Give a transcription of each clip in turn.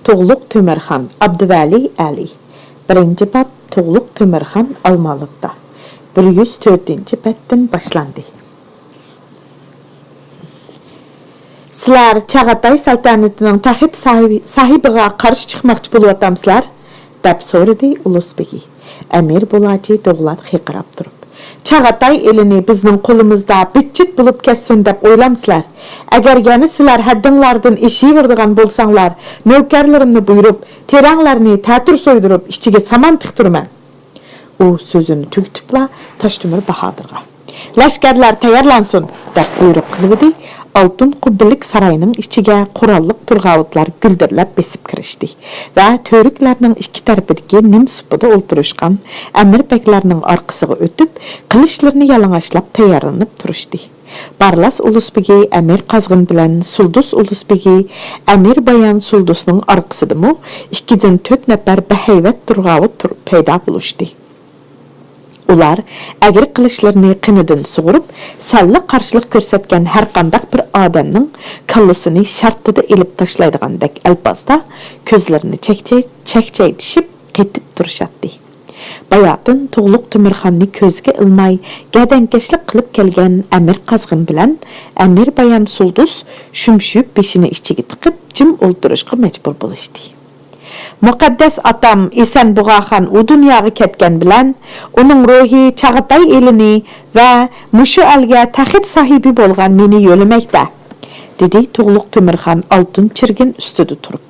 Toğluq Tömürxan, Abduvali Ali. 1-ci bab Toğluq Tömürxan Almalıqda. 104-ci bətdən başlandı. Sizlar Çağatay saltanatının taxit sahibiga qarşı çıxmaqçı bolup atamsızlar? Dep sorudu Ulusbegi. Əmir Bulaci doğulat xiqirab durub. Çağatay elini bizning qo'limizda bitchit bo'lib kessin deb o'ylamsizlar. Agar yana sizlar haddinglardan eshiverdigan bo'lsanglar, navkarlarimni buyurib, teranglarni ta'tir so'ydirib, ichiga saman tiqtirman. U so'zini tugtibla Toshtemir Bahodirga. Lashkarlar tayyorlansin deb buyruq qildi. Altın Qubbilik sarayının ichiga qurolliq turg'avutlar guldirlab besib kirishdi va to'riklarning ikki tarafidagi nimsupida o'ltirishgan amir beklarning orqasiga o'tib, qilichlarini yalang'ashlab tayyorlanib turishdi. Barlas Ulusbegi Amir Qazg'in bilan Suldus Ulusbegi Amir Bayan Suldusning orqasidami 2-4 nafar bahayvat turg'avut paydo bo'lishdi. Ular əgər qilishlarını qinidan sug'urib, salli qarshilik ko'rsatgan har qanday bir odamning kallasini shartida elib tashlaydigandek alpasda ko'zlarini chakchaytishib qetib turishadi. Bayatın Toğluq Tömürxanni ko'zga ilmay, gadankashlik qilib kelgan Amir Qazg'in bilan Amir Bayan Suldus shumshib beshini ichiga tiqib jim o'ltirishga majbur bo'lishdi. Muqaddas atam Esen Bug'axan u dunyoga ketgan bilan uning ruhi Çağatay elini va mushu alga taxit sahibi bo'lgan meni yo'lamoqda, dedi To'g'luq Tömürxan oltin chirgin ustida turib.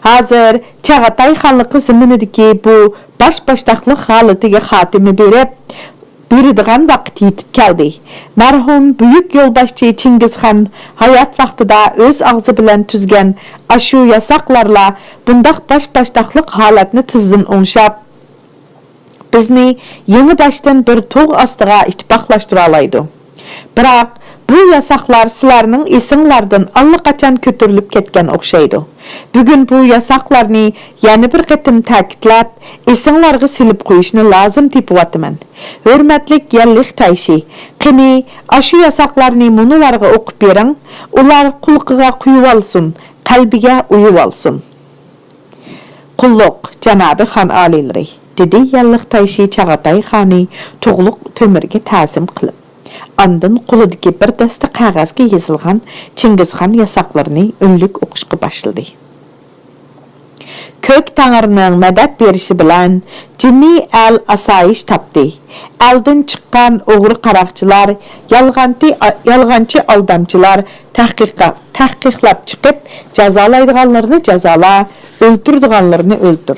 Hozir Çağatay xonligi zaminidagi bu bosh-boshdoqlik holatiga xotimi beradigan vaqt yetib keldi. Marhum buyuk yo'lboshchi Chingizxon hayot vaqtida o'z og'zi bilan tuzgan ashu yasoqlarla bundaq bosh-boshdoqlik holatni tizdan o'ngshab, bizni yangi boshdan bir tog' ostiga ittifoqlashtira oladi. Biroq bu yasoqlar sizlarning esinglardan allaqachon ko'tarilib ketgan o'xshaydi. Bugun bu yasoqlarni yana bir qatim ta'kidlab, esinglarga silib qo'yishni lozim tepiyapman. Hurmatlik yalliq tayshi, qani ashu yasoqlarni munularga o'qib bering, ular qulqiga quyib olsin, qalbiga uyib olsin. Qulluq janobi xon olilari, dedi yalliq tayshi Çağatay xoni To'g'luq Tömürga ta'zim qilib. Andın qo'lidagi bir dasta qog'ozga yozilgan Chingizxon yasoqlarini o'nlik o'qishga boshladi. Ko'k tangirning madad berishi bilan jimi al asayish topdi. Aldan chiqqan o'g'ri qaroqchilar, yolg'onchi aldamchilar tahqiqlab chiqib, jazolaydiganlarni jazola, o'ltirdiganlarni o'ltir.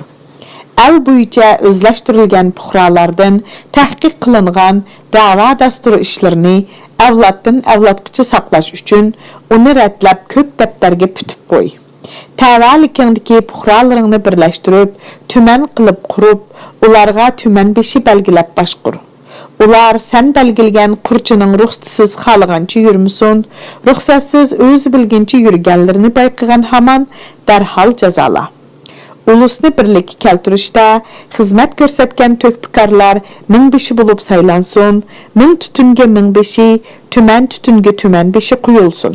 El bo'yicha o'zlashtirilgan puhralardan tahqiq qilingan da'vo dasturi ishlarini avloddan avlodgacha saqlash uchun uni ratlab ko'k daftarga putib qo'y. Tavalikingdagi puhralaringni birlashtirib, tuman qilib qurib, ularga tuman beshi belgilab boshqur. Ular sen belgilgan qurchining ruxsatsiz xalqancha yurmusun, ruxsatsiz o'zi bilgincha yurganlarini bayqagan hamon darhol jazola. Ulusni birlikka keltirishda xizmat ko'rsatgan to'kpikarlar 1000 beshi bo'lib saylansin, 1000 tutunga 1000 beshi, tuman tutunga tuman beshi qo'yilsin.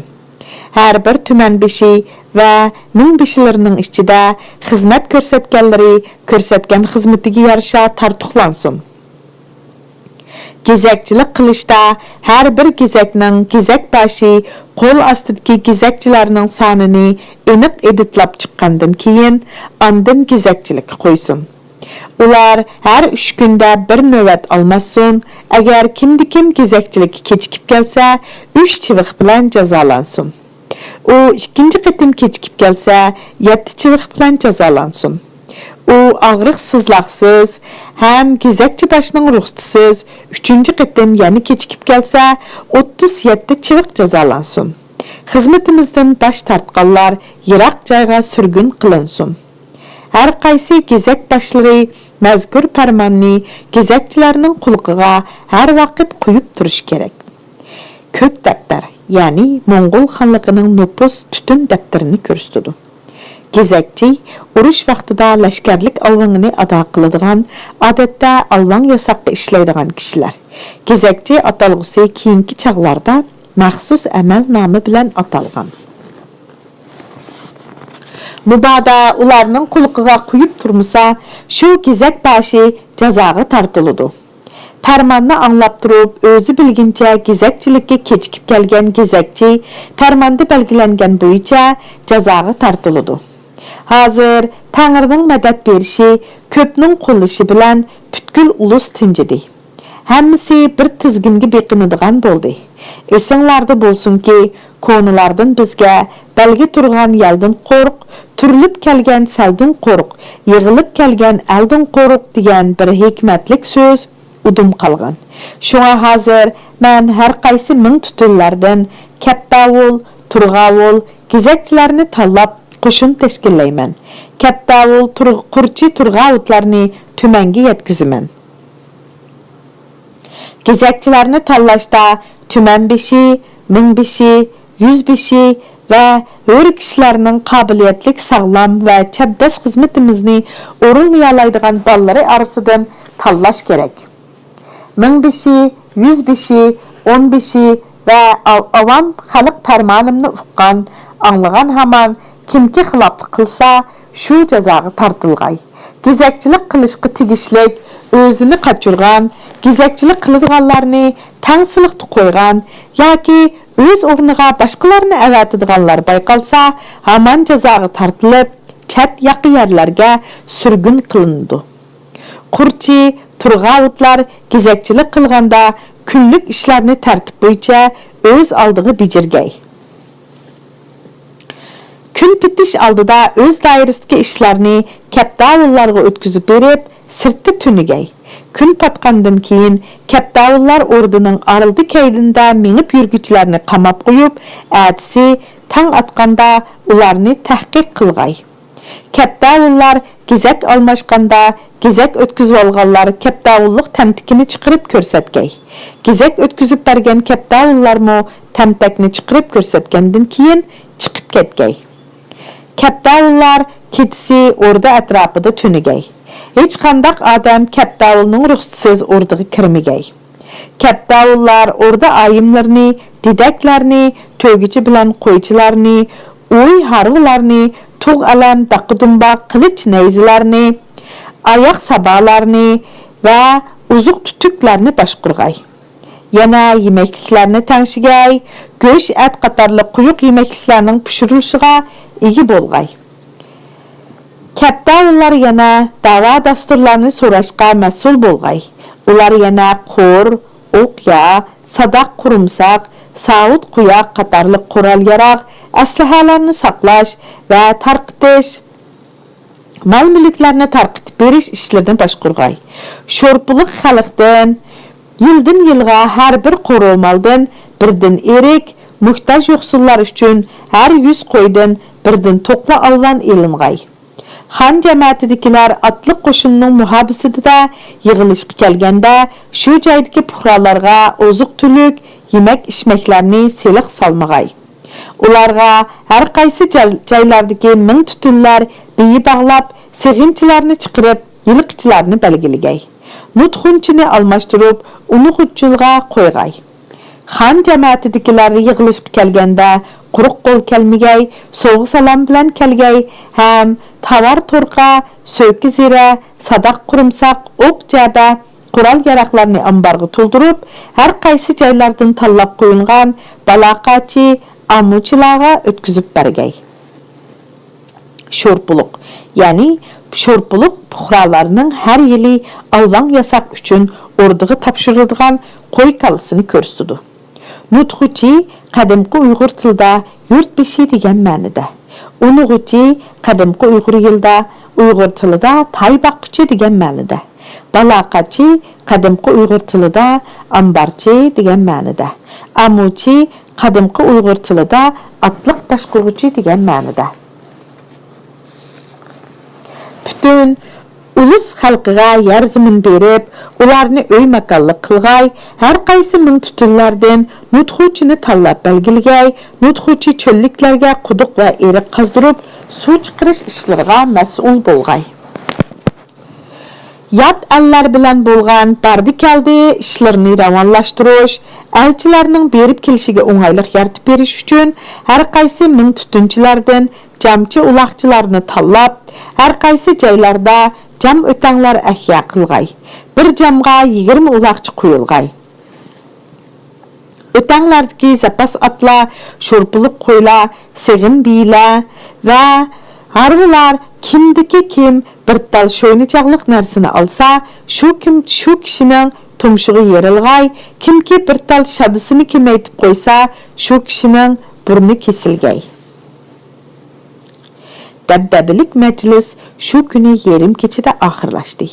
Har bir tuman beshi va 1000 beshilarning ichida xizmat ko'rsatganlari ko'rsatgan xizmatiga yarasha tartuqlansin. Gezakchilik qilishda har bir gezakning gezak bashi qo'l ostidagi gezakchilarning sonini aniq editlab chiqqandan keyin andin gezakchilikka qo'ysin. Ular har 3 kunda bir navbat olmasin. Agar kimdi-kim gezakchilikka kechikib kelsa, 3 chiviq bilan jazolansin. U ikkinchi qatim kechikib kelsa, 7 chiviq bilan jazolansin. U og'riq sızlaqsız, ham gezakchi boshning ruxsatisiz 3-chi qatim yana kechikib kelsa, 37 chiviq jazolansin. Xizmatimizdan bosh tortganlar yiroq joyga surgun qilinsin. Har qaysi gezak boshlari mazkur farmonni gezakchilarning qulqiga har vaqt qo'yib turish kerak. Ko'k daftar, ya'ni Mo'ng'ul xonligining nupus tutun daftarini ko'rsatdi. Gezakchi urush vaqtida lashkarlik alvangini ado qiladigan, odatda alvang yasoqqa ishlaydigan kishilar. Gezakchi atalg'usi keyingi chaqlarda maxsus amal nomi bilan atalgan. Mübada ularning qulqiga quyib turmasa, shu gezak başı jazoga tortiladi. Farmonni anglab turib, o'zi bilgincha gezakchilikka kechikib kelgan gezakchi farmonda belgilangan bo'yicha jazoga tortiladi. Hozir Tangrining madad berishi, ko'pning qo'llashi bilan butkul ulus tinjidi. Hammasi bir tizginga beqinadigan bo'ldi. Esinglarda bo'lsinki, ko'nilardan bizga belgi turgan yaldan qo'rq, turilib kelgan saldan qo'rq, yig'ilib kelgan aldan qo'rq degan bir hikmatlik so'z udum qalgan. Shunga hozir men har qaysi ming tutunlardan Kaptavul, Turg'avul, gezakchilarni tanlab qo'shin tashkillayman. Kaptavul, Qurchi, Turg'avutlarni tumanga yetkizaman. Gezakchilarni tanlashda tuman beshi, ming beshi, 100 beshi va o'ri kishilarning qobiliyatli sog'lom va chabdas xizmatimizni o'rinlayalaydigan ballari orasidan tanlash kerak. 1000 beshi, 100 beshi, 10 beshi va avam xalq farmonimni uqqan, anglagan hamon kimki xiloflik qilsa, shu jazoga tortilg'ay. Gezakchilik qilishga tegishlik, o'zini qochirgan, gezakchilik qiladiganlarni tangsiliqda qo'ygan yoki o'z o'rniga boshqalarni avatadiganlar bayqalsa, hamon jazoga tortilib, chat yaqi yerlarga surgun qilinadi. Qurchi, Turg'avutlar gezakchilik qilganda kunlik ishlarni tartib bo'yicha o'z oldiga bijirgay. Kun bitish oldida o'z doirasidagi ishlarni Kaptavullarga o'tkazib berib, sirtda tunigay. Kun patqandan keyin Kaptavullar ordining araldi kaydinda menib yurguchilarni qamab qo'yib, atisi tang atqanda ularni tahqiq qilgay. Kaptavullar gezak almashqanda gezak o'tkazib olganlar Kaptavullik tamtikini chiqarib ko'rsatgay. Gezak o'tkazib bergan Kaptavullarmo tamtakni chiqarib ko'rsatgandan keyin chiqib ketgay. Kaptavullar ketisi orda atrofida tunigay. Hech qandaq odam Kaptavulning ruxsatisiz ordiga kirmagay. Kaptavullar orda ayimlarni, didaklarni, to'gichi bilan qo'ychilarni, uy harvlarni, tug' alam, daqidumba, qilich nayzilarni, oyoq sabolarni va uzuq tutuklarni boshqurg'ay. Yana yemekliklarni tangshigay, go'sht, et qatorli quyuq yemekliklarning pishirilishiga ega bo'lg'ay. Kaptavullar yana da'vo dasturlarini so'rashga mas'ul bo'lg'ay. Ular yana qo'r, o'qya, sadaq qurumsaq, saud quyoq qatorli qurol-yarog', aslahalarni saqlash va tarqitish, mol-mulklarni tarqitib berish ishlarini boshqurg'ay. Sho'rpuliq xalqdan yildan yilga har bir qo'romaldan birdan erik, muhtoj yo'qsullar uchun har 100 qo'ydan birdan to'qla olvan eling'ay. Xan jamoatidagilar otliq qo'shinning muhabisida yig'ilishga kelganda shu joydagi puhrolarga oziq-tulik, yemak-ichmaklarni seliq salmag'ay. Ularga har qaysi joylardagi ming tutunlar biyi bog'lab, seg'inchilarni chiqarib, yilqichilarni belgiligay. Nutxunchini almashtirib, uni hujjulga qo'yg'ay. Xan jamoatidagilar yig'ilishga kelganda quruq qo'l kelmagay, sovg'a salom bilan kelgay, ham tovar to'rqa, so'ki zira, sadaq qurumsaq, o'q jaba, qurol-yaraqlarni ambarga to'ldirib, har qaysi joylardan tanlab qo'yilgan baloqachi, amuchilarga o'tkazib bergay. Sho'rpuliq, ya'ni sho'rpuliq puhralarning har yili alvang yasak uchun ordiga topshiriladigan qo'y kallasini ko'rsatdi. Nutxuchi qadimgi Uyg'ur tilida yurt beshi degan ma'noda. Unug'uchi qadimgi Uyg'ur yilda Uyg'ur tilida tay boqquchi degan ma'noda. Baloqachi qadimgi Uyg'ur tilida ambarchi degan ma'noda. Amuchi qadimgi Uyg'ur tilida otliq boshquruvchi degan ma'noda. Butun ulus xalqiga yer zamin berib, ularni uy makonlik qilg'ay, har qaysi ming tutunlardan nutxuchini tanlab belgilgay, nutxuchi cho'lliklarga quduq va eriq qazdirib, suv chiqarish ishlariga mas'ul bo'lg'ay. Yat allar bilan bo'lgan bardi-keldi ishlarini ravonlashtirish, elchilarning berib kelishiga o'ng'aylik yaratib berish uchun har qaysi ming tutunchilardan camchi uloqchilarni tanlab, har qaysi joylarda jam o'tanglar ahya qilg'ay. Bir jamga 20 uloqchi qo'yilg'ay. O'tanglardagi zapas atlar, sho'rpiliq qo'ylar, seg'in biylar va harbilar kimdiki kim bir tal sho'ynichaqliq narsani olsa, shu kishining tumshug'i yerilg'ay, kimki bir tal shadisini kemaytib qo'ysa, shu kishining burni kesilgay. Dabdabilik majlis shu kuni yerim kechida oxirlashdi.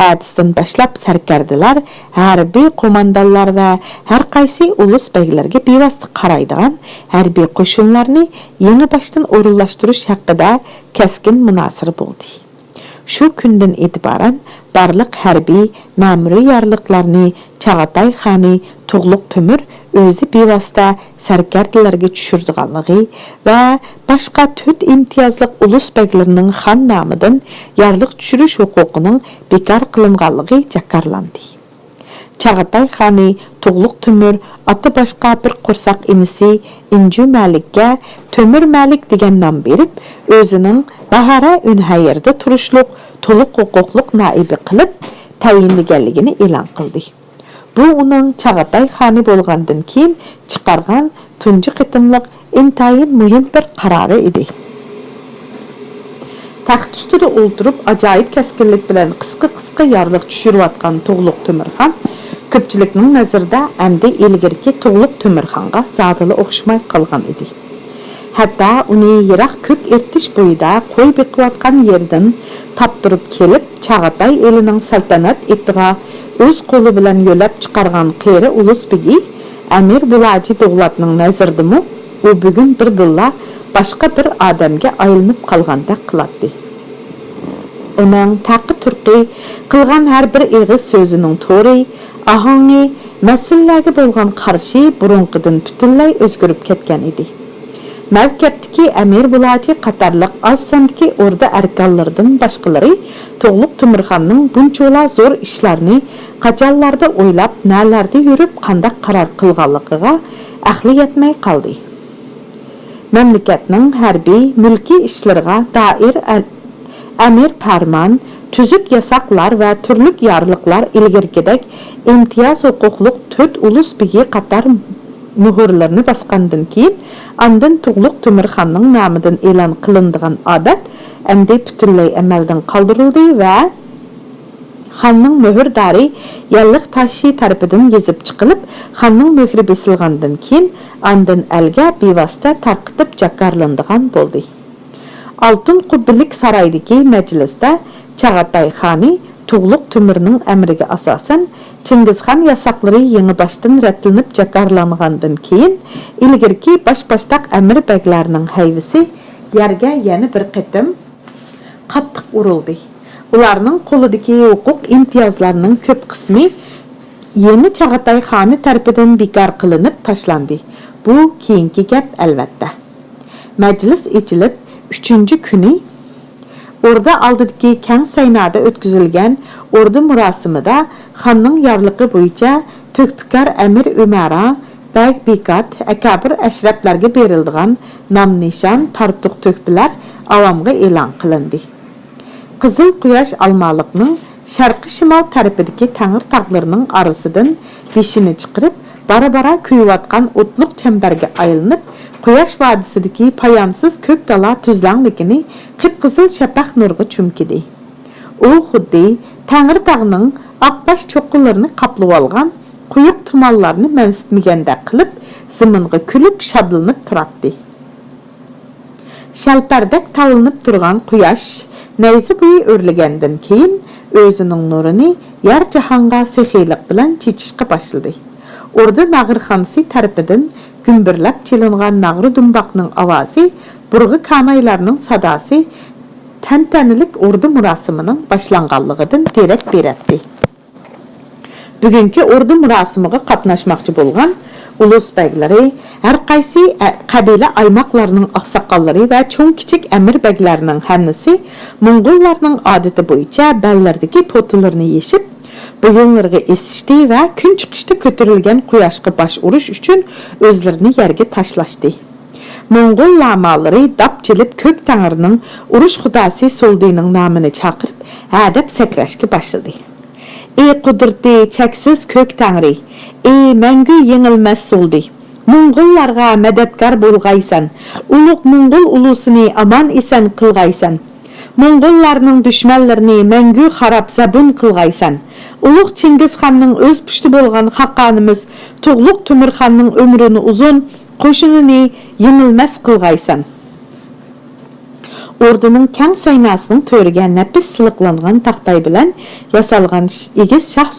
Ertasidan boshlab sarkardalar, harbiy qo'mondonlar va har qaysi ulus beylarga bevosita qaraydigan harbiy qo'shinlarni yangi boshdan o'rinlashtirish haqida keskin munozara bo'ldi. Shu kundan e'tiboran barliq harbiy ma'muriy yorliqlarni Chag'atay xoni Tug'luq Temur o'zi bevosita sarkardalarga tushirdiganligi va boshqa 4 imtiyozli ulus beklarining xon nomidan yorliq tushirish huquqining bekor qilinganligi jakarlandi. Chag'atay xoni Tug'luq Temur ota boshqa bir qo'rsoq inisi Inju Malikka Temur Malik degan nom berib, o'zining Bahara Unhayerda turishliq to'liq huquqliq naibi qilib tayinlaganligini e'lon qildi. Bu uning Chag'atay xoni bo'lgandan keyin chiqargan tunji qitimliq intayin muhim bir qarori edi. Taxt ustida o'ltirib ajoyib kaskinlik bilan qisqa yorliq tushirayotgan Tug'luq Temirxon ko'pchilikning nazarida endi ilgirki Tug'luq Temirxonga zotili o'xshamay qolgan edi. Hatto uni yiroq ko'k ertish bo'yida qo'y beqiyotgan yerdan taptirib kelib Chag'atay elining saltanat etiga o'z qo'li bilan yo'lab chiqargan qeri ulus begi Amir Bulaji Davlatning nazaridimi u bugun bir dilla boshqa bir odamga aylanib qolgandek qiladi. Uning taqi turqi qilgan har bir eg'iz so'zining to'ri, ahangi, masalalarga bo'lgan qarshi burunqidan butunlay o'zgarib ketgan edi. Mavkatdagi Amir Bulaji qatorliq oz sondagi o'rda arkonlardan boshqalari Tug'luq Temirxonning bunchola zo'r ishlarni qachonlarda o'ylab, nalarda yurib qanday qaror qilganligiga aqli yetmay qoldi. Mamlakatning harbiy, mulkiy ishlariga doir amir farmon, tuzuk yasoqlar va turli yorliqlar ilgirgidek imtiyoz huquqliq 4 ulus begi qator muhrlarni bosgandan keyin ondan Tug'luq Temirxonning nomidan e'lon qilinadigan odat endi butunlay amaldan qoldirildi va xonning muhrdori yalliq tashi tarafidan yezib chiqilib, xonning muhri besilgandan keyin ondan alga bevosita tarqitib jakarlanadigan bo'ldi. Altın Qubbilik saraydagi majlisda Chag'atay xoni Tug'luq Temirning amriga asosan Chingizxon yasoqlari yangi boshdan ratlanib jakarlangandan keyin ilgirki bosh-boshdoq amir beglarining hayvisi yerga yana bir qitim qattiq urildi. Ularning qo'lidagi huquq imtiyozlarining ko'p qismi yeni Chag'atay xoni tarafidan bekor qilinib tashlandi. Bu keyingi gap albatta. Majlis ichilib 3-kuni Orda aldidagi keng saynoda o'tkazilgan orda murosimida xonning yorliqi bo'yicha to'kpikor Amir Umara, Bag Bekat, akabir ashraflarga berilgan nom-nishon, tartuq to'kpilar avomga e'lon qilindi. Qizil quyosh almaliqning sharqi shimol tarafidagi Tangir tog'larining orasidan beshini chiqarib, bara-bara kuyayotgan o'tliq chambarga aylanib, Quyosh vodisidagi poyonsiz ko'k dala tuzlanligini qip-qizil shafaq nurga cho'mkidi. U xuddi Tangir tog'ining oqbash cho'qqinlarini qaplab olgan quyuq tumanlarni mansitmaganda qilib, ziminga kulib shodlanib turadi. Shalpardek talinib turgan quyosh nayzi bo'yi o'rlagandan keyin o'zining nurini yer jahonga sehiylik bilan chechishga boshladi. Orada Nag'irxonsi tarafidan gümbirlab çilingan nağrı dumbaqning ovozi, burg'i kanaylarning sadosi tantanilik ordu murosimining boshlanganligidan derak beradi. Bugungi ordu murosimiga qatnashmoqchi bo'lgan ulus beglari, har qaysi qabila aymoqlarining oqsoqollari va cho'ng-kichik amir beglarining hammasi Mo'ng'ullarning odati bo'yicha ballardagi po'tlarni yeshib, bo'yinlarga esishdi va kun chiqishda ko'tarilgan quyoshga bosh urish uchun o'zlarini yerga tashlashdi. Moğol lamaları dapçılıp kök tanrının uruş xudası Soldiyning namını çaqırıp hadep sakrashga başladı. Ey kudurti cheksiz kök tanrı, ey мәңгі yengilmez Soldiy, Moğollarga medetkar bolgaysan, ulug' Moğol ulusini aman esen qilgaysan. Moğollarning düşmanlarini мәңгі harap zabun qilgaysan. Ulug' Chingiz Xanning öz pushti bolgan haqqanimiz Tuğluq Temür Xanning ömrünü uzun, qo'shinini yengilmez qilgaysan. Orduning kang saynasının törigen nefis sılıqlanğan taxtay bilan yasalgan egiz şah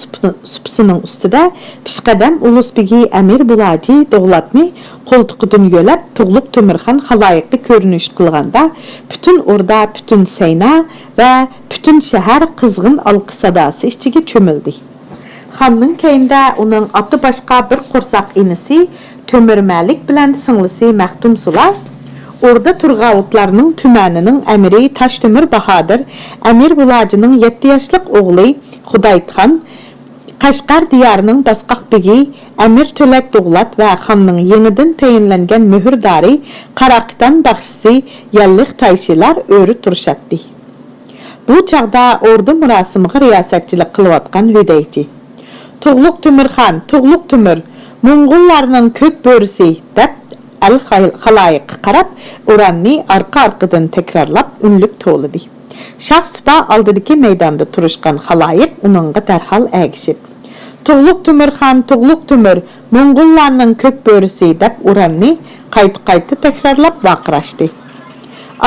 supsining ustida pishqadam Ulusbegi Amir Bulaji Doğlatni qo'ltiqidan yo'lab Tuğluq Temirxan xaloyiqqa ko'rinish qilganda bütün orda, bütün sayna va bütün shahar qizg'in alqi sadosi ichiga cho'mildi. Xanning keyinda uning oti boshqa bir qo'rsaq inisi Tömürmalik bilan singlisi Maxtumsula orada Turg'avutlarning tumanining amiri Taştemir Bahadır, Amir Bulajining 7 yoshlik o'g'li Xudaytxon, Qashqar diyarining Basqaq begi Amir Tölek Doğlat va xonning yenidan tayinlangan muhrdori Qaraqtan baxshisi Yalliq Tayshilar o'ri turishatdi. Bu chaqda ordu murosimiga riyosatchilik qilayotgan Hudaychi Tuğluq Temirxan, Tuğluq Temür, Moğollarning ko'k bo'risi deb al-xaloyiq qarab uranni arqa-arqadan takrorlab unlik to'lidi. Shah supa oldidagi maydonda turishgan xaloyiq uningga darhol agishib, Tuğluq Temirxan, Tuğluq Temür, Moğollarning ko'k bo'risi deb uranni qayta takrorlab baqirashdi.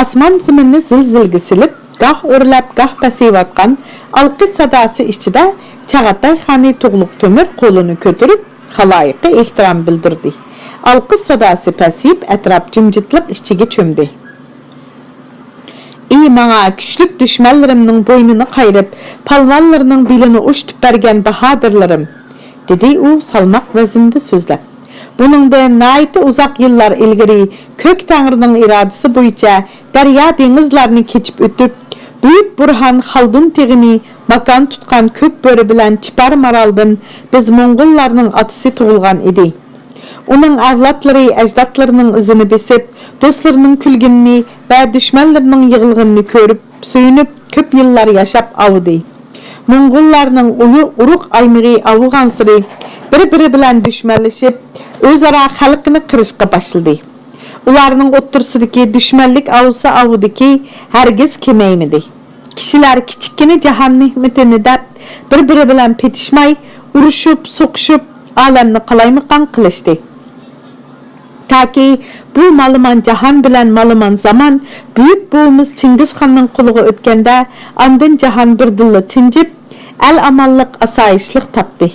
Osmon zaminni zil-zilga silib, goh o'rlab, goh pasayotgan alqi sadosi ichida Chag'atay xoni Tuğluq Temür qo'lini ko'tarib xaloyiqqa ehtirom bildirdi. Alqış sadası pasayib atrof jimjitlik ichiga cho'mdi. Ey manga kuchlik dushmanlarimning bo'ynini qayrib, palvonlarning belini ushitib bergan bahodirlarim, dedi u salmoq vaznda so'zlab. Buningda nayta uzoq yillar ilgari ko'k tangrining irodasi bo'yicha daryo dengizlarni kechib o'tib, Buyuk Burhan Xaldun tegini makon tutgan ko'k bo'ri bilan Chipar Maraldan biz Moğollarning otisi tug'ilgan edi. Uning avlodlari ajdodlarining izini besib, do'stlarining kulginini va dushmanlarining yig'ilganini ko'rib, suyunib ko'p yillar yashab avdi. Moğollarning uruq aymig'i avg'ansiri bir-biri bilan dushmanlashib, o'zaro xalqini qirishga boshladi. Ularning o'ttirsidagi dushmanlik avdiki hargiz kemaymidi. Kishilar kichikkina jahon nehmatini deb bir-biri bilan petishmay, urushib, so'qishib, olamni qalaymiqon qilishdi. Taki bu ma'lumon jahon bilan ma'lumon zaman buyuk buğumuz Chingiz Xonning qo'liga o'tganda ondan jahon birdilla tinjib, al-amonlik asoyishlik topdi.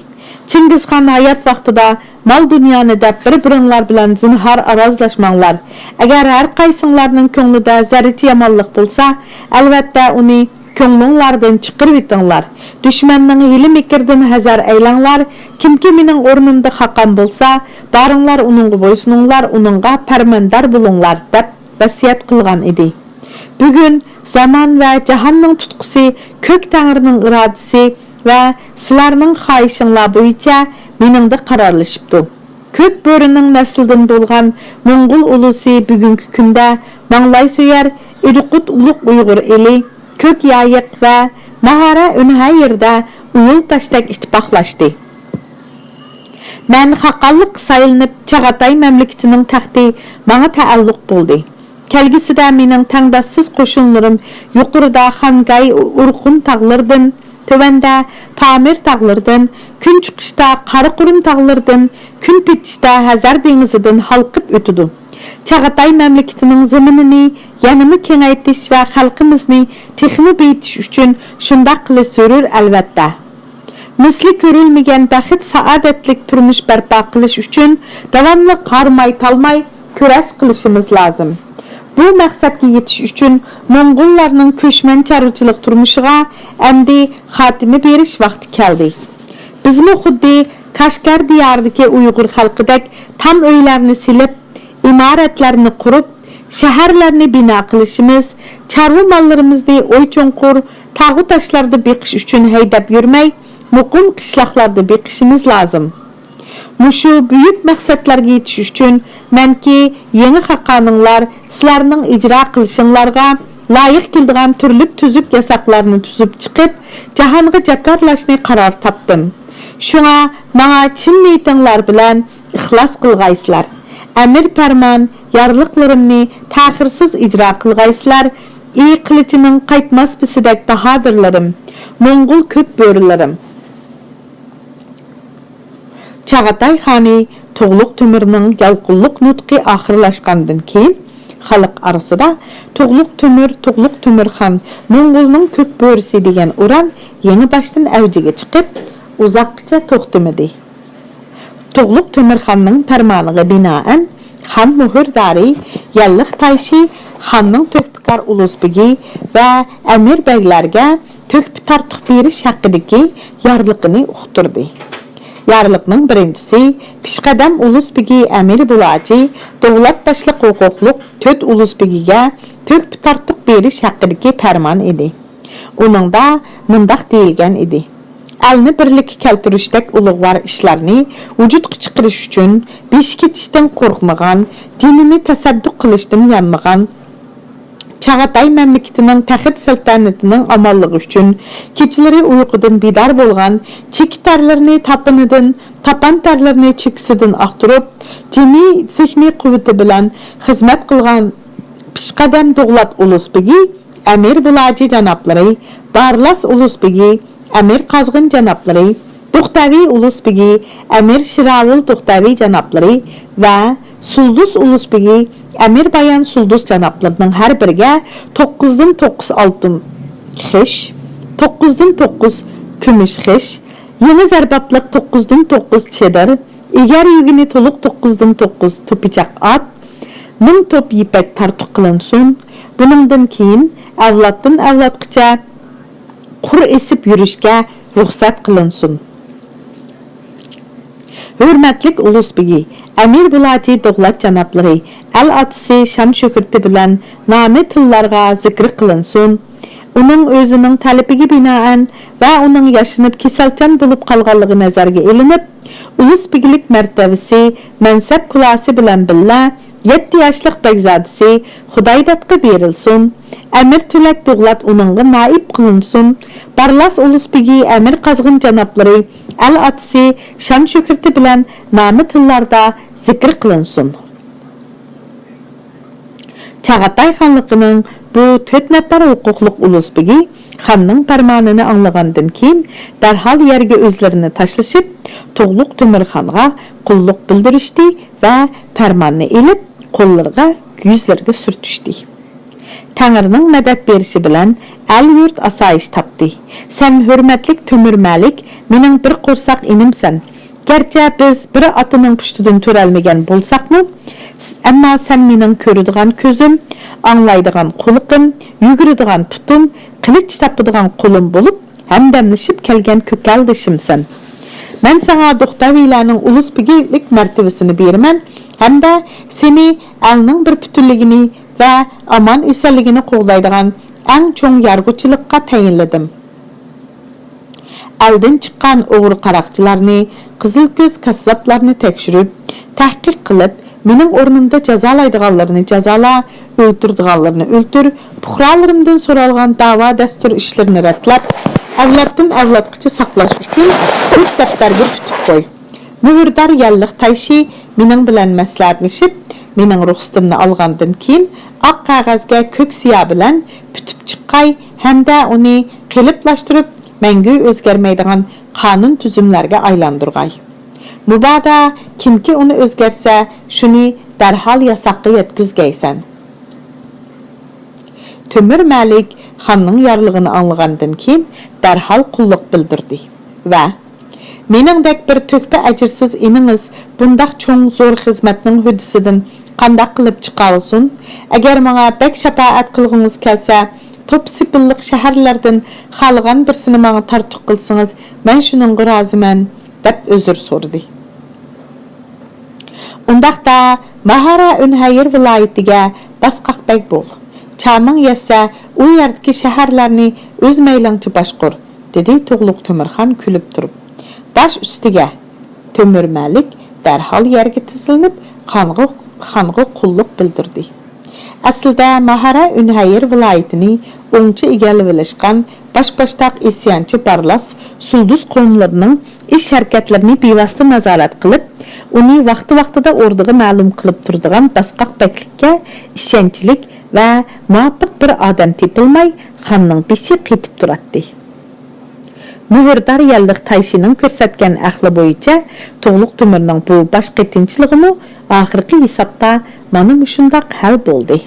Chingiz Xon hayot vaqtida mal dunyoni deb bir-biringlar bilan zinhor arazlashmanglar. Agar har qaysinglarning ko'nglida zarracha yomonlik bo'lsa, albatta uni ko'nglinglardan chiqarib etinglar. Düşmanning hili mikirdan hazar aylanglar. Kimki mening o'rnimda haqqan bo'lsa, baringlar uningga bo'ysuninglar, uningga farmandor bo'linglar deb vasiyat qilgan edi. Bugun zaman va jahonning tutqusi, ko'k tangrining irodasi va sizlarning xohishinglar bo'yicha meningda qarorlashibdi. Ko'k bo'rining naslidan bo'lgan Mo'ng'ul ulusi bugungi kunda Manglay So'yar, Iruqut ulug' Uyg'ur eli, ko'k yayiq va Mahara Unha yerda uyul tashlab ittifoqlashdi. Men haqqonlik saylanib Chag'atay mamlakatining taxti menga taalluq bo'ldi. Kelgisida mening tangdassiz qo'shinlarim yuqorida Xangay Urqum tog'laridan, tövanda Pamir tog'laridan, kun chiqishda Qaraqurum tog'laridan, kun petishda Hazar dengizidan halqib o'tdi. Chag'atay mamlakatining zaminini yanama kengaytirish va xalqimizni texmi beyitish uchun shunday qilish zarur albatta. Misli ko'rilmagan baxt saodatlik turmush barpo qilish uchun davomli qarmay talmay kurash qilishimiz lozim. Bu maqsadga yetish uchun Mo'ng'ullarning ko'chman chorvachilik turmushiga endi xotima berish vaqti keldi. Bizmi xuddi Qashqar diyoridagi Uyg'ur xalqidek tam uylarni silib, imoratlarni qurib, shaharlarni bino qilishimiz, chorva mollarimizni o'y-cho'nqur, tog'u tashlarda beqish uchun haydab yurmay, muqim qishloqlarda beqishimiz lozim. Muşu büyük məqsədlərə yetiş üçün mənki yeni xaqanınlar sizlərning icra qilishinglarga loyiq keldigan turli tuzuk yasaqlarni tuzib chiqib, jahonga jakarlashni qaror topdim. Shunga menga chin niyatinglar bilan ixlos qilgaysizlar. Amir farmon yorliqlarimni ta'xirsiz ijro qilgaysizlar. Ey qilichining qaytmas bisidek bahodirlarim, Mo'ng'ul ko'k bo'rilarim. Çağatay xani Toğluq Tömürning yalqulluq nutqi oxirlashgandan keyin xalq arasida Toğluq Tömür xan Mo'ng'ulning ko'k bo'risi degan uran yangi boshdan avjiga chiqib, uzoqcha to'xtamadi. Toğluq Tömür xanning farmoniga binoan xan muhrdari yalliq tayshi xanning to'kpikar ulusbigi va amir beglarga to'kpi tartiq berish haqidagi yorliqini uqtirdi. Yarlıqның birinchisi Pishqadam ulusbigi Amir Bulaji davlat boshliq huquqliq 4 ulusbigiga to'kpi tartiq berish haqidagi farmon edi. Uningda mundaq deyilgan edi: Alni birlikka keltirishdek ulug'vor ishlarni vujudga chiqarish uchun besh ketishdan qo'rqmagan, dinini tasadduq qilishdan yanmagan Çağatay məmləkətinin təxit səltənətinin amallығы üçün keçiləri uyqudan bidar bolğan, çeki tərlərini tapan tərlərini çekisidən axtırıb, cemi zihni qüvvəti bilən xizmət qılğan Pishqadam Davlat ulusbigi Amir Bulaji canablari, Barlas ulusbigi Amir Qazğın canablari, To'xtaviy ulusbigi Amir Shiravul To'xtaviy canablari və Suldus ulusbigi Amir Bayan Suldus canablarining har biriga 9dan 9 oltin xish, 9dan 9 kumush xish, yangi zarbatlıq 9dan 9 cheddar, egar yugini to'liq 9dan 9 to'pichaq at, 1000 top ipak tartiq qilinsin. Buningdan keyin avloddan avlodgacha qur esib yurishga ruxsat qilinsin. Hurmatlik ulusbigi Amir Bulaji Davlat janoblari al atisi shon shuhrati bilan nomi tillarga zikr qilinsin. Uning o'zining talabiga binoan va uning yashinib kasalchan bo'lib qolganligi nazarga ilinib, ulusbigilik martabasi mansab kulasi bilan billa 7 yoshlik begzodisi Xudoydatga berilsin. Amir Tulak Davlat uningga naib qilinsin. Barlas ulusbigi Amir Qazg'in janoblari al atisi shon shuhrati bilan nomi tillarda zikr qilinsin. Çağatay xanligining bu 4 nafar huquqliq ulusbigi xanning farmonini anglagandan keyin darhol yerga o'zlarini tashlashib, To'g'luq Tömür xonga qulluq bildirishdi va farmonni elib qo'llariga yuzlariga surtishdi. Tangrining madad berishi bilan al yurt asoyish topdi. Sen hurmatlik Tömür Malik, mening bir qo'rsoq inimsan. Gerçi biz bir atının pushtidan törəlməgən bolsaqmı, amma sen mening ko'radigan ko'zim, anglaydigan quliqim, yuguradigan putum, qilich tapadigan qo'lim bo'lib, hamdamlashib kelgan ko'kaldishimsan. Men sana To'xtaviylarning ulusbigilik martabasini beraman, hamda seni elning bir putunligini va aman esanligini qo'g'laydigan eng cho'ng yarg'uchilikqa tayinladim. Eldan chiqqan o'g'ri qaraqchilarni, qizil ko'z kassablarni tekshirib, tahqiq qilib, mening o'rnimda jazolaydiganlarni jazola, o'ltirdiganlarni o'ltir, puhralarimdan so'ralgan da'vo dastur ishlarini ratlab, avloddan avlodgacha saqlash uchun ko'p daftarga tutib qo'y. Muhrdar yalliq tayshi mening bilan maslahatlashib, mening ruxsatimni olgandan keyin oq qog'ozga ko'k siyo bilan putib chiqqay hamda uni qiliplashtirib mangu o'zgarmaydigan qonun tuzumlarga aylantirg'ay. Mubada kimki uni o'zgarsa, shuni darhol yasoqqa yetkazgaysan. Tömür Malik xonning yorlig'ini anglagandan keyin darhol qulluq bildirdi va meningdek bir to'kpa ajrsiz eningiz bundaq cho'ng zo'r xizmatning hudisidan qanday qilib chiqa olsin? Agar menga bek shafaat qilgingiz kelsa, top sipilliq shaharlardan xalqan birsini menga tartiq qilsangiz, men shuningga roziman, deb uzr so'radi. Undaqda Mahara Unhayir viloyatiga basqaqbek bo'l. Chaming yesa, u yerdagi shaharlarni o'z maylingcha boshqur, dedi To'g'luq Tömürxon kulib turib. Baş ustiga Tömür Malik dərhal yerga tizilib, xanğa qulluq bildirdi. Aslida Mahara Ünhayır vilayetini o'ngchi egallab olishgan baş-baştaq isyanchi Barlas Sulduz qo'mlarining ish harakatlarini bevosita nazorat qilib, uni vaqti-vaqtida o'rniga ma'lum qilib turadigan basqaq beklikka ishonchlik va muvaffaq bir odam tepilmay, xonning beshi qetib turadi. Muhirdar yalliq Tayshining ko'rsatgan ahli bo'yicha To'g'liq Tumirning bu bosh qetinchiligimi oxirgi hisobda mana shundoq hal bo'ldi.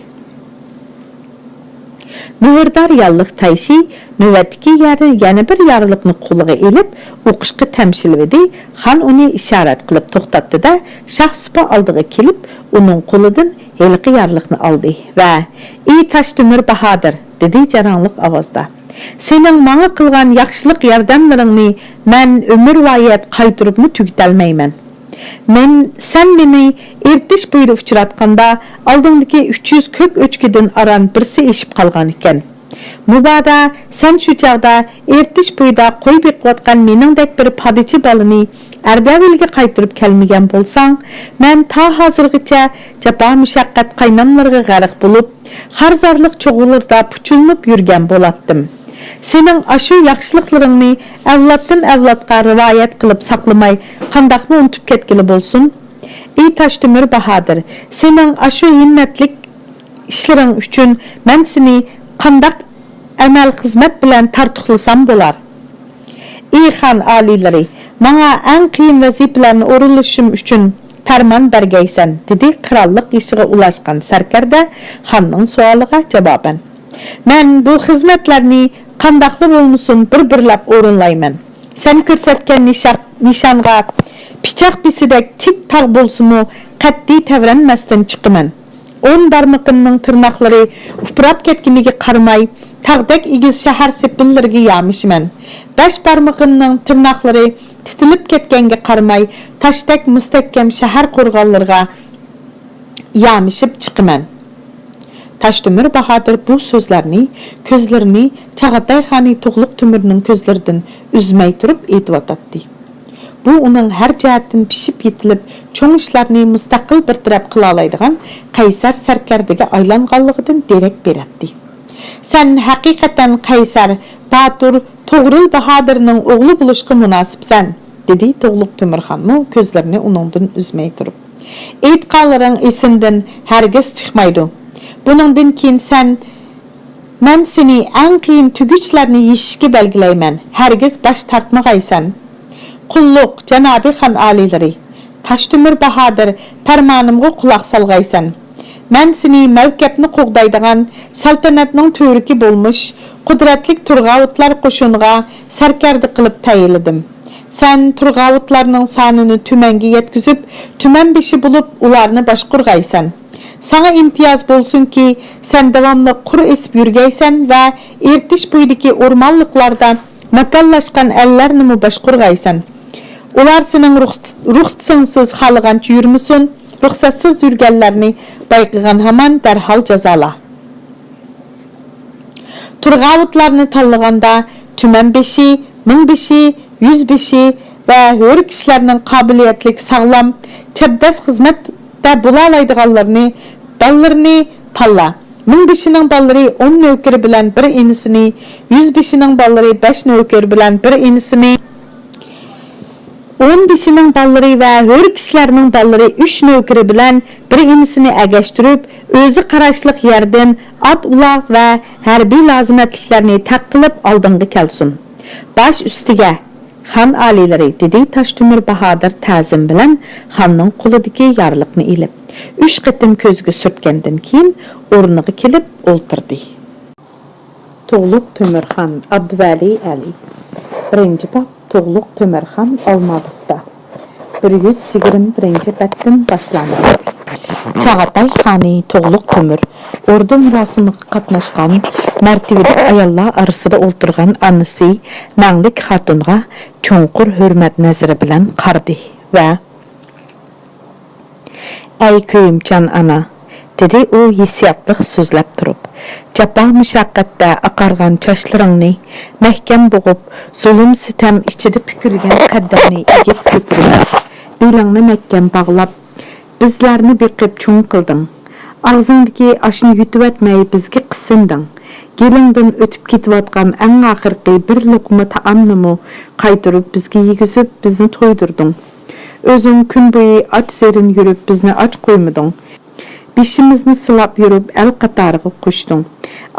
Muhirdar yalliq Tayshi navbatdagi yana bir yorliqni qo'liga elib, o'qishga tamshilvidi. Xon uni ishorat qilib to'xtatdi-da, Shahsupa oldiga kelib, uning qo'lidan heliqi yorliqni oldi va "Ey Toshtumir Bahodir", dedi jarangliq ovozda. "Sening menga qilgan yaxshilik yordamlaringni men umr voyat qaytiribni tugatolmayman. Sen meni ertish bo'yida uchratganda oldingdagi 300 ko'k o'chkidan aran birsi eshib qolgan ekan. Mubada sen shu chaqda ertish bo'yida qo'y beqiyotgan meningdek bir padichi balini Ardavilga qaytirib kelmagan bo'lsang, men ta hozirgacha jafo mushaqqat qaynamlarga g'arq bo'lib, xarzorlik cho'g'ularda puchulib yurgan bo'latdim. Sening ashu yaxshiliklaringni avloddan avlodga rivoyat qilib saqlamay, qandaqni unutib ketgili bo'lsin? Ey Toshtumir Bahodir, sening ashu himmatlik ishlaring uchun men seni qandaq amal xizmat bilan tartiqlasam bo'lar? Ey xon oliylari, menga eng qiyin vazifalarni o'rinlashim uchun farmon bergaysan, dedi qirollik ishiga ulashgan sarkarda xonning savoliga javoban. Men bu xizmatlarni qandaqli bo'lmasin bir-birlab o'rinlayman. Sen ko'rsatgan nishonga pichoq bisidek tik tog' bo'lsa-mu, qat'iy tavranmasdan chiqaman. 10 barmoqimning tirnoqlari ufrab ketganiga qaramay, tog'dek egiz shahar sepillariga yamishman. 5 barmoqimning tirnoqlari titilib ketganga qaramay, tashdek mustahkam shahar qo'rg'onlariga yamishib chiqaman. Toshtumir Bahodir bu so'zlarni, ko'zlarini Chag'atay xoni To'g'liq Tumirning ko'zlaridan uzmay turib aytib. Bu uning har jihatdan pishib yetilib, cho'ng ishlarni mustaqil bir taraf qila oladigan qaysar sarkardiga aylanganligidan derak beradi. Sen haqiqatan qaysar, Batur, To'g'ril Bahodirning o'g'li bo'lishga munosibsan, dedi To'g'liq Tumirxonning ko'zlarini uningdan uzmay turib. Aytganlaring esimdan hargiz chiqmaydi. Buningdan keyin men seni eng qiyin tuguchlarni yeyishga belgilayman. Hargiz bosh tortmag'aysan. Qulluq, janobi xon oliylari, Toshtumir Bahodir, farmonimga quloq solg'aysan. Men seni mavkabni qo'g'daydigan saltanatning to'riki bo'lmuş, qudratli turg'avutlar qo'shiniga sarkardi qilib tayinladim. Sen turg'avutlarning sonini tumanga yetkazib, tuman beshi bo'lib ularni boshqurg'aysan. Sana imtiyoz bo'lsin ki, sen davomli qur esib yurgaysan va ertish bo'yidagi o'rmonliqlarda makallashgan ellarni boshqurg'aysan. Ular sening ruxsatsiz xalqancha yurmasin, ruxsatsiz yurganlarni bayqigan hamon darhol jazola. Turg'avutlarni tanlaganda tuman beshi, ming beshi, 100 beshi va hur kishilarning qobiliyatli, sog'lom, chapdas xizmatda bo'la oladiganlarni ballarni tanla. 1000 beshining ballari 10 navkari bilan bir inisini, 100 beshining ballari 5 navkari bilan bir inisini, 10 beshining ballari va hur kishilarning ballari 3 navkari bilan bir inisini agashtirib, o'zi qarashliq yerdan ot uloq va harbiy lozimatliklarni taqilib oldinga kelsin. Bosh ustiga xon oliylari, dedi Toshtumir Bahodir ta'zim bilan xonning qo'lidagi yorliqni ilib. 3 qitim ko'zga surtgandan keyin o'rniga kelib o'ltirdi. To'g'liq Tumirxon Abduvali Ali. 1-bob To'g'liq Tumirxon Olmaliqda. 121-batdan boshlandi. Chag'atay xoni To'g'liq Tumir ordu murosimiga qatnashgan martabali ayollar orasida o'ltirgan anasi Manglik xotunga cho'nqur hurmat nazari bilan qaradi va "Ey ko'yimchan ana", dedi u hissiyotliq so'zlab turib, "jafo mushaqqatda aqargan chochlaringni mahkam bo'g'ib, zulm sitam ichida pukilgan qaddarni egiz ko'pirib, belingni mahkam bog'lab, bizlarni beqib cho'ng qilding. Ağzındaki aşını yutuvatmay bizga qisinding. Gelingdan o'tib ketayotgan eng oxirgi bir luqma taomni qaytirib bizga yegizib, bizni to'ydirding. O'zing kun bo'yi och serin yurib bizni och qo'ymading. Beshimizni silab yurib el qatoriga qo'shding.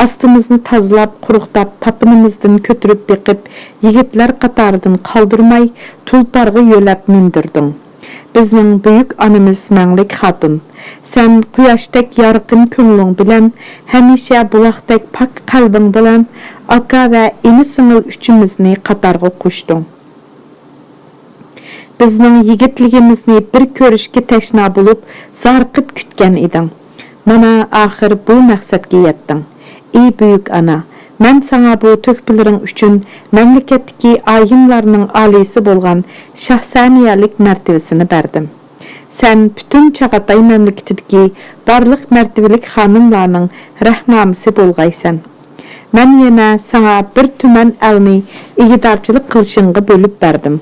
Astimizni tozalab, quruqtab, tapinimizdan ko'tirib beqib, yigitlar qatoridan qoldirmay, tulparga yo'lab mindirding. Bizning buyuk anamiz Manglik Xatun, sen quyoshdak yorqin ko'ngling bilan, hamisha buloqdek pok qalbing bilan aka va ini singil uchimizni qatorga qo'shding. Bizning yigitligimizni bir ko'rishga tashna bo'lib, zarqib kutgan eding. Mana oxir bu maqsadga yetding. Ey buyuk ana, men sana bu töhfelerin üçün memleketteki ayimlarının alisi bolgan şahsaniyalik mertebesini berdim. Sen bütün Çağatay memleketideki barlıq mertebelik hanımlarının rəhnamisi bolğaysan. Men yine sana bir tümen elni igidarçılık kılışınğı bölüp berdim.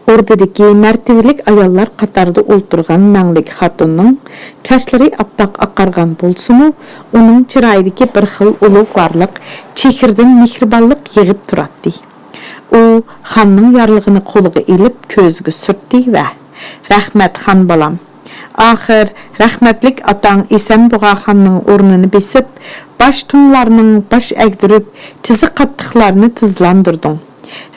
Ordadaki mertebelik ayollar qatarda o'ltirgan Manglik Xatunning chachlari appak aqargan bo'lsa-mu, uning chiroyidagi bir xil ulug' varliq, chehirdan mehribonlik yig'ib turadi. U xonning yorlig'ini qo'liga elib ko'ziga surtdi va: "Rahmat xon bolam. Oxir rahmatlik otang Esanbug'a xonning o'rnini besib, bosh tumlarning bosh egdirib, tizi qattiqlarni tizlandirding.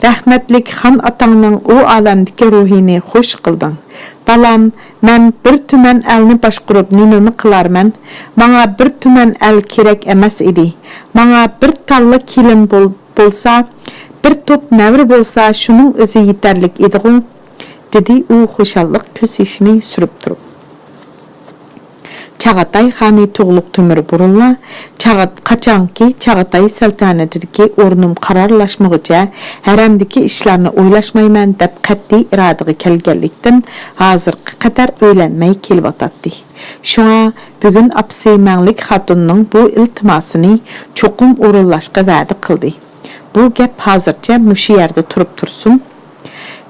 Rahmatlik xon atangning o alamdagi ruhini xush qilding. Balam, men bir tuman elni boshqurib nimani qilarman? Menga bir tuman el kerak emas edi. Menga bir talla kelin bo'lsa, bir top navri bo'lsa, shuning o'zi yetarlik edi-ku", dedi u xushallik ko'z yoshini surib turib. Çağatay xani to'g'liq tömür burunla, qaçanki Çağatay saltanatidagi o'rnim qarorlashmoqcha, haramdagi ishlarni o'ylashmayman deb qat'iy iradaga kelganlikdan hozirga qadar o'ylanmay kelyotdi. Shunga bugun apsi Manglik Xatunning bu iltimosini cho'qim o'rinlashga va'da qildi. Bu gap hozircha mushu yerda turib tursin.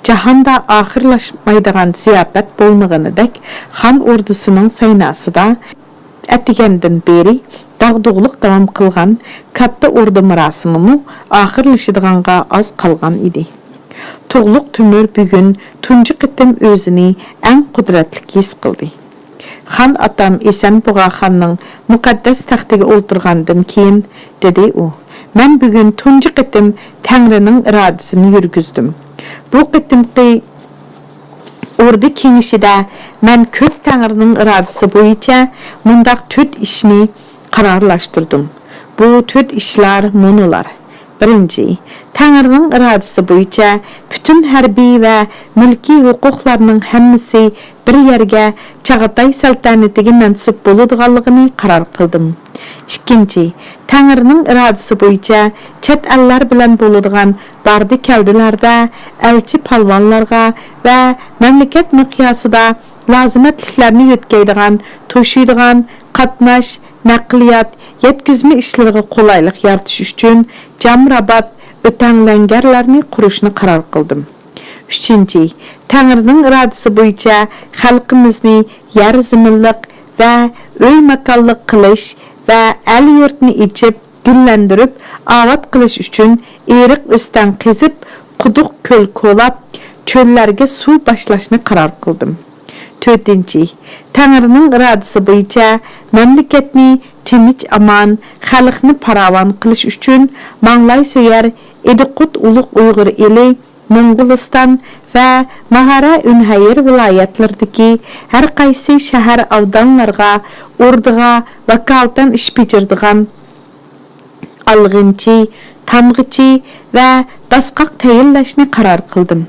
Jahanda ahirlaşmaydigan ziyafat bolmagandek, xan ordusunun saynasida atigandan beri dağdug'liq davom qilgan katta ordu murosimi ahirlashadiganға az qolgan edi. To'g'liq Tömür bugun tunji qitim o'zini eng qudratli his qildi. Xan atam Esanbug'a xonning muqaddas taxtiga o'ltirgandan keyin dedi u: "Men bugun tunji qitim Tangrining irodasini yurgizdim. Bu qitimqi ordu kengişida men ko'k Tangrining irodasi bo'yicha mundaq 4 ishni qarorlashtirdim. Bu 4 ishlar munolar. Birinchi, Tangrining irodasi bo'yicha bütün harbiy va mulkiy huquqlarning hammasi bir yerga Çağatay saltanatiga mansub bo'ladiganligini qaror qildim. İkinci, Tangrining irodasi bo'yicha chet ellar bilan bo'ladigan bardi keldilarda elchi palvonlarga va mamlakat miqyosida lozimatliklarni yo'tkaydigan, to'shiydigan qatnash, naqliyat, yetkizma ishlariga qulaylik yaratish uchun Jamrabat o'tanglangarlarni qurishni qaror qildim. Üçüncü, Tangrining irodasi bo'yicha xalqimizni yer ziminliq va uy makonliq qilish va el yurtni ichib, gullandirib, avat qilish uchun eriq o'stan qezib, quduq ko'l ko'lab, cho'llarga suv boshlashni qaror qildim. To'rtinchi, Tangrining irodasi bo'yicha mamlakatni tinch aman, xalqni paravon qilish uchun Manglay so'yar Ediqut ulug' Uyg'ur eli Mongoliston va Mahara Unhayr viloyatlaridagi har qaysi shahar avdonlarga orduga vakolatan ish bajiradigan alg'inchi, tamg'ichi va dasqaq tayinlashni qaror qildim.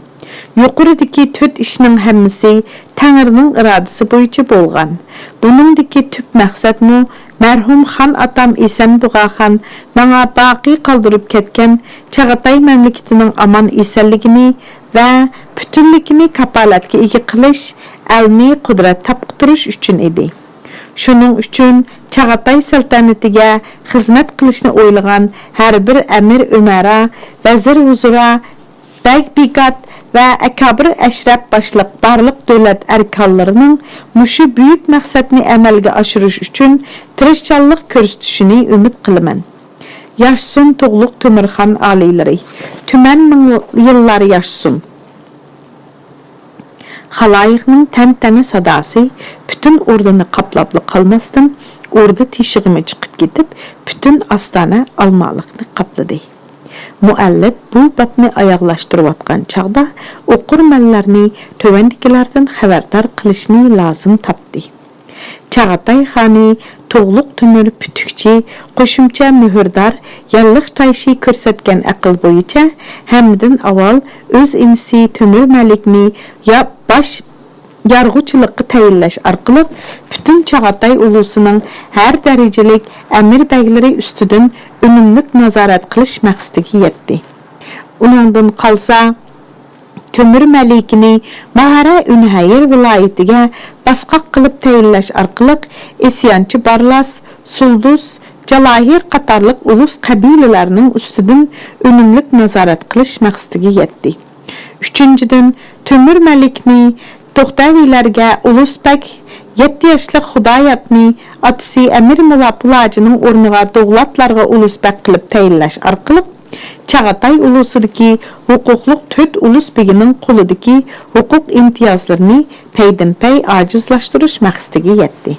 Yuqoridagi 4 ishning hammasi Tangrining irodasi bo'yicha bo'lgan. Buningdagi tüp maqsadmi marhum xon atam Esanbug'a xon menga baqi qoldirib ketgan Çağatay mamlakatining aman esanligini va butunligini kapolatga ega qilish, elni qudrat topqitirish uchun edi. Shuning uchun Çağatay saltanatiga xizmat qilishni o'ylagan har bir amir umara, vazir huzura, bag bigat və Əkabir Əşrəf başlıq barlıq dövlət ərkanlarının muşu büyük məqsədini əməlgə aşırış üçün tirişçanlıq göstərişini ümid qılıman. Yaşsın Toğluq Tömürxan aliləri, tümənnin yılları yaşsın. Xalayiqning təntəni sadası bütün ordunu qaplablı qalmasdan ordu tişiğimi çıxıb gedib bütün astana almalıqni qapladı. Müəllif bu babni ayaqlaşdırıb atqan çağda oqurmanlarni tövəndikilərdən xəbərdar qilishni lazım tapdı. Çağatay xani Toğluq Tömür pütükçi, qoşumcha mühürdar, yallıq tayşı körsətgən aql boyunca həmdən aval öz inisi Tömür Məlikni baş yarğıçılıqı təyinləş arqılıq bütün Çağatay ulusunun hər dərəcəlik əmir bəyləri üstüdün ümumlük nazarat qilish məqsədiga yetdi. Uningdan qalsa Tömür Məlikini Mahara Ünhayır vilayətiga basqaq qılıb təyinləş arqılıq isyançı Barlas, Sulduz, Jalahir qatarlıq ulus qəbilələrinin üstüdün ümumlük nazarat qilish məqsədiga yetdi. Üçüncüdün Tömür Məlikni Toxtavilərə Ulusbək 7 yaşlıq Xudayatni atısı Əmir Mulla Pulacının ornuğa Doğlatlarga Ulusbək qılıb təyinləş arqılıq Çağatay ulusudaki hüquqluq 4 Ulusbeginin qoludaki hüquq imtiyazlarını pəydin-pəy acizlaşdırış məqsədiga yetdi.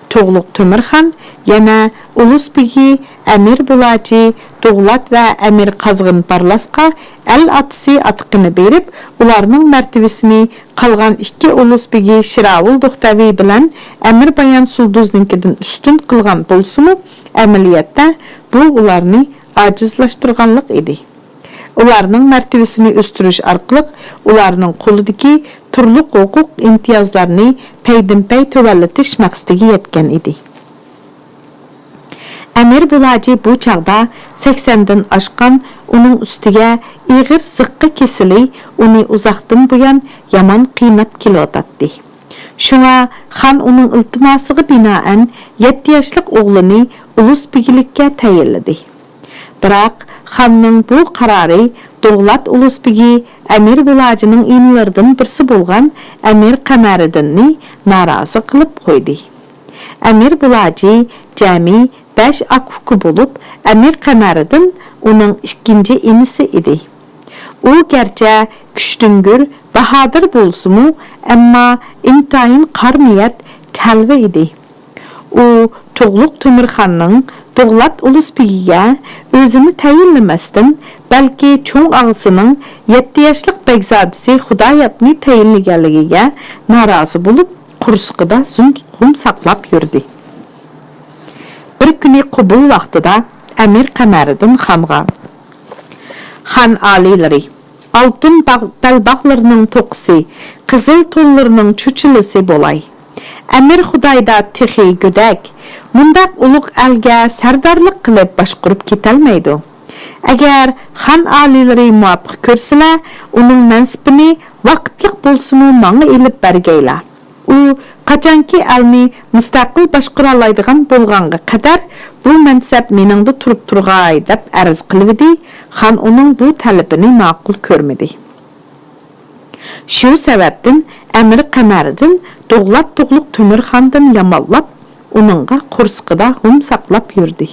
Toğluq Tömürxan yana Ulusbegi, Əmir Bulacı, Doğlat və Əmir Qazğın Barlasqa əl atısı atıqını berib, ularının mərtəbəsini qalğan 2 Ulusbegi Şiravul Doxtavi bilən Əmir Bayan Sulduzninkidən üstün qılğan bolsumu, əməliyyatda bu ularını acizlaşdırğanlıq idi. Ularının mərtəbəsini östürüş arqılıq, ularının qoludaki turluq hüquq imtiyazlarını pəydin-pəy tövəllütiş məqsədiga yetken idi. Əmir Bulacı bu çağda 80'den aşqan, onun üstüge iğir zıqqı kesili onu uzaqdan buyan yaman qiynap kilotatdı. Şuna xan onun iltimasığı binaən 7 yaşlıq oğlunu Ulusbegilikə təyinlədi. Biroq xanның bu qararı Doğlat Ulusbegi Əmir Bulacının inilərdən birisi bolğan Əmir Qəməriddinni narazı qılıb qoydu. Əmir Bulacı cəmi 5 akhuku bolup Əmir Qəməriddin onun ikinci inisi idi. O gerçi güçdüngür, bahadır bolsumu, amma intayin qarniyat təlvi idi. O Toğluq Tömürxanның Doğlat Ulusbegiga özünü təyinləməsdən, bəlkə çoğ ağısının 7 yaşlıq Bəgzadisi Xudayatni təyinləgənligiga narazı bolup Qursqıda züm saqlab yurdu. Bir günü qubul vaqtida Əmir Qəməriddin xanğa xan aliləri, altın bəlbaqlarının toqsi, qızıl tollarının çuçılısı bolay. Əmir Xudayda texi gödək, mundaq uluq əlgə sərdarlıq qılıb başqurub ketəlməydi. Əgər xan aliləri muvafiq körsələ, onun mənsibini vaqtlıq bolsumu mağı elib bərgəylə. O, qaçanki əlni müstəqil başquralaydıgan bolğanğa qədər bu mənsəb meningdə turub turğay deb ərz qılıbdı, xan onun bu tələbini maqul görmədi. Şu səbəbdən Əmir Qəməriddin Doğlat Toğluq Tömürxandan yamallab, onunğa Qursqıda hum saqlab yurdu.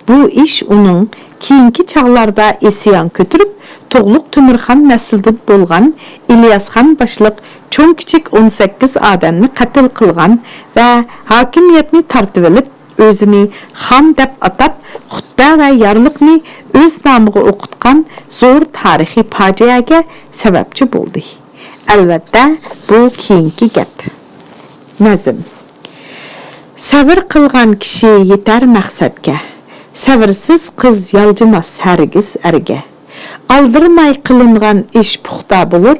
Bu iş onun keyinki çağlarda isyan götürüb, Toğluq Tömürxan nəsildən bolğan İlyasxan başlıq çoğ kiçik 18 adamni qatl qılğan və hakimiyyətni tartib elib, özünü xan deb atab, xutba və yarlıqni öz namığı oqutqan zor tarixi faciəyə səbəbçi boldu. Əlbəttə, bu keyinki gəp. Nəzim. Səvir qılğan kişi yeter məqsədgə. Səvirsiz qız yalcımaz hərgiz ərgə. Aldırmay qılınğan iş puxta bulur,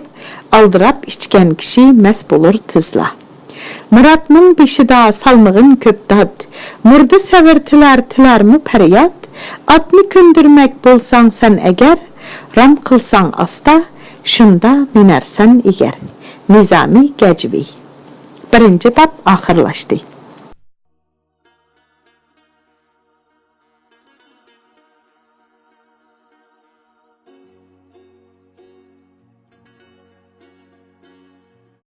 aldırab içkən kişi məs bulur tızla. Muratның beşida salmığın köpdad, murda səvirtilər tilərmi pəriyat, atını kündürmək bolsan sən əgər, ram qılsan asta, şunda minərsən eger. Nizami Gəcvi. 1. bab axırlaşdı.